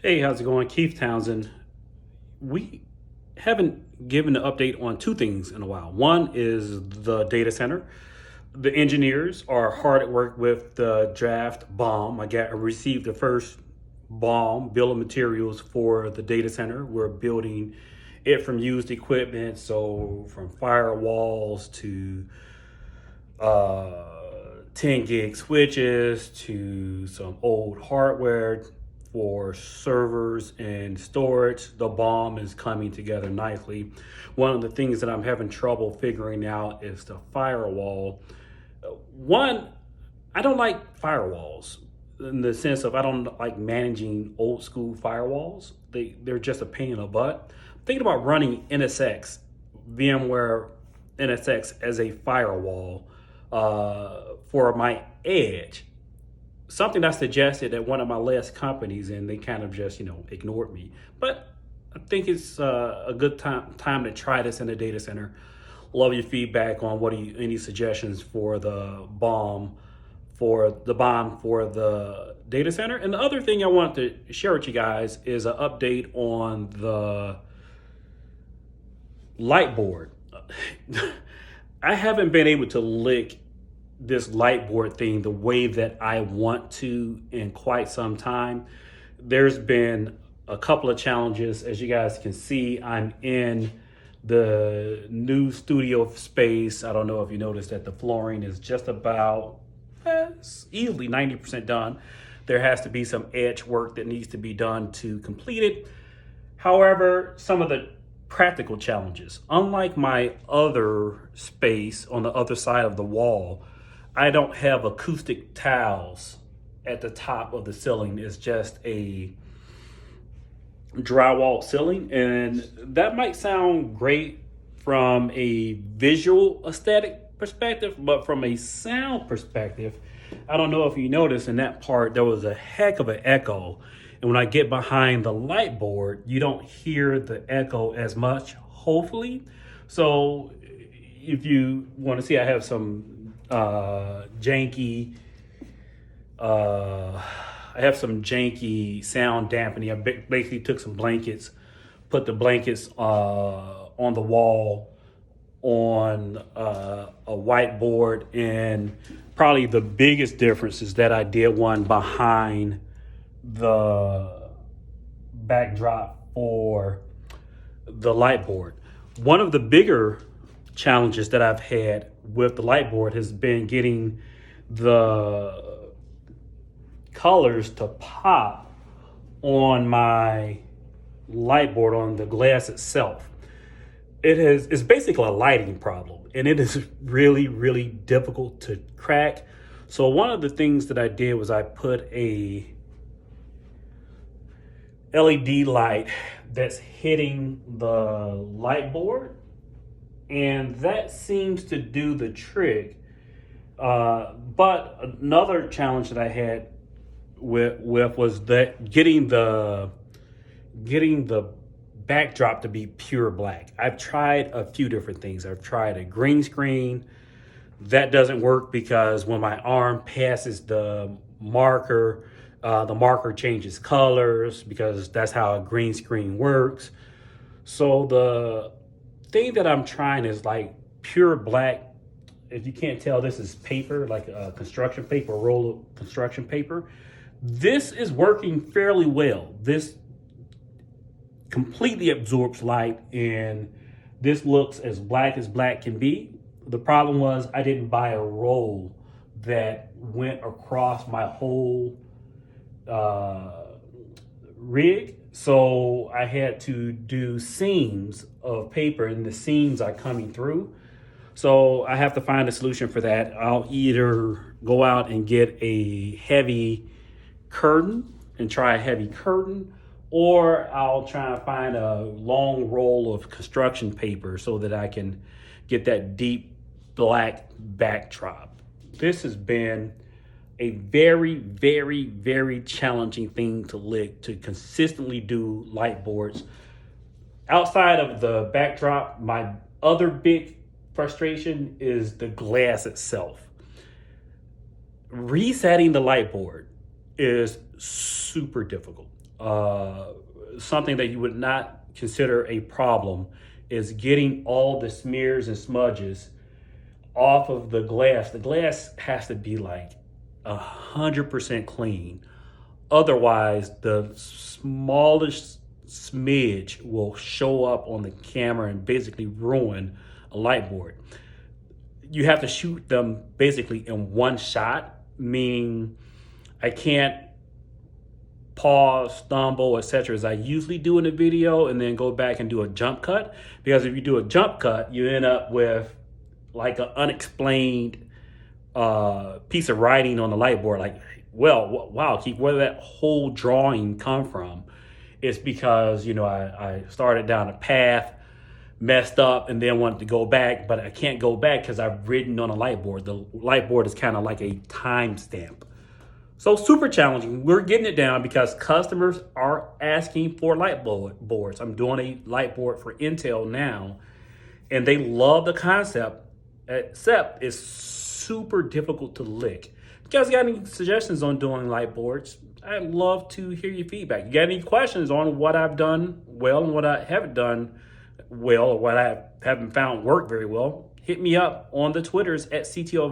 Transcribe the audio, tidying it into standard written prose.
Hey, how's it going? Keith Townsend. We haven't given an update on two things in a while. One is the data center. The engineers are hard at work with the draft bomb. I received the first bomb bill of materials for the data center. We're building it from used equipment, so from firewalls to 10 gig switches to some old hardware for servers and storage. The BOM is coming together nicely. One of the things that I'm having trouble figuring out is the firewall. One, I don't like firewalls in the sense of I don't like managing old school firewalls. They're just a pain in the butt. I'm thinking about running VMware NSX as a firewall for my edge. Something I suggested at one of my last companies, and they kind of just ignored me. But I think it's a good time to try this in the data center. Love your feedback on any suggestions for the bomb for the data center. And the other thing I wanted to share with you guys is an update on the Lightboard. I haven't been able to lick this Lightboard thing the way that I want to in quite some time. There's been a couple of challenges. As you guys can see, I'm in the new studio space. I don't know if you noticed that the flooring is just about easily 90% done. There has to be some edge work that needs to be done to complete it. However, some of the practical challenges, unlike my other space on the other side of the wall, I don't have acoustic tiles at the top of the ceiling. It's just a drywall ceiling, and that might sound great from a visual aesthetic perspective, but from a sound perspective, I don't know if you noticed in that part there was a heck of an echo, and when I get behind the Lightboard you don't hear the echo as much, hopefully. So if you want to see, I have some janky sound dampening. I basically took some blankets, put the blankets on the wall on a whiteboard, and probably the biggest difference is that I did one behind the backdrop for the Lightboard. One of the bigger challenges that I've had with the Lightboard has been getting the colors to pop on my Lightboard, on the glass itself. It's basically a lighting problem, and it is really, really difficult to crack. So one of the things that I did was I put a LED light that's hitting the Lightboard, and that seems to do the trick. But another challenge that I had with was that getting the backdrop to be pure black. I've tried a few different things. I've tried a green screen. That doesn't work because when my arm passes the marker changes colors, because that's how a green screen works. So the thing that I'm trying is like pure black. If you can't tell, this is paper, like a construction paper, a roll of construction paper. This is working fairly well. This completely absorbs light, and this looks as black can be. The problem was I didn't buy a roll that went across my whole rig, so I had to do seams of paper, and the seams are coming through. So I have to find a solution for that. I'll either go out and get a heavy curtain and try a heavy curtain, or I'll try to find a long roll of construction paper so that I can get that deep black backdrop. This has been a very, very, very challenging thing to lick, to consistently do Lightboards. Outside of the backdrop, my other big frustration is the glass itself. Resetting the Lightboard is super difficult. something that you would not consider a problem is getting all the smears and smudges off of the glass. The glass has to be like 100% clean. Otherwise, the smallest smidge will show up on the camera and basically ruin a light board. You have to shoot them basically in one shot, meaning I can't pause, stumble, etc. as I usually do in a video and then go back and do a jump cut. Because if you do a jump cut, you end up with like an unexplained piece of writing on the light board. Like, well, wow, Keith, where did that whole drawing come from? It's because, I started down a path, messed up, and then wanted to go back, but I can't go back because I've written on a light board. The light board is kind of like a timestamp. So super challenging. We're getting it down because customers are asking for light boards. I'm doing a light board for Intel now, and they love the concept, except it's super difficult to lick. If you guys got any suggestions on doing light boards, I'd love to hear your feedback. You got any questions on what I've done well and what I haven't done well, or what I haven't found work very well, hit me up on the Twitters at CTO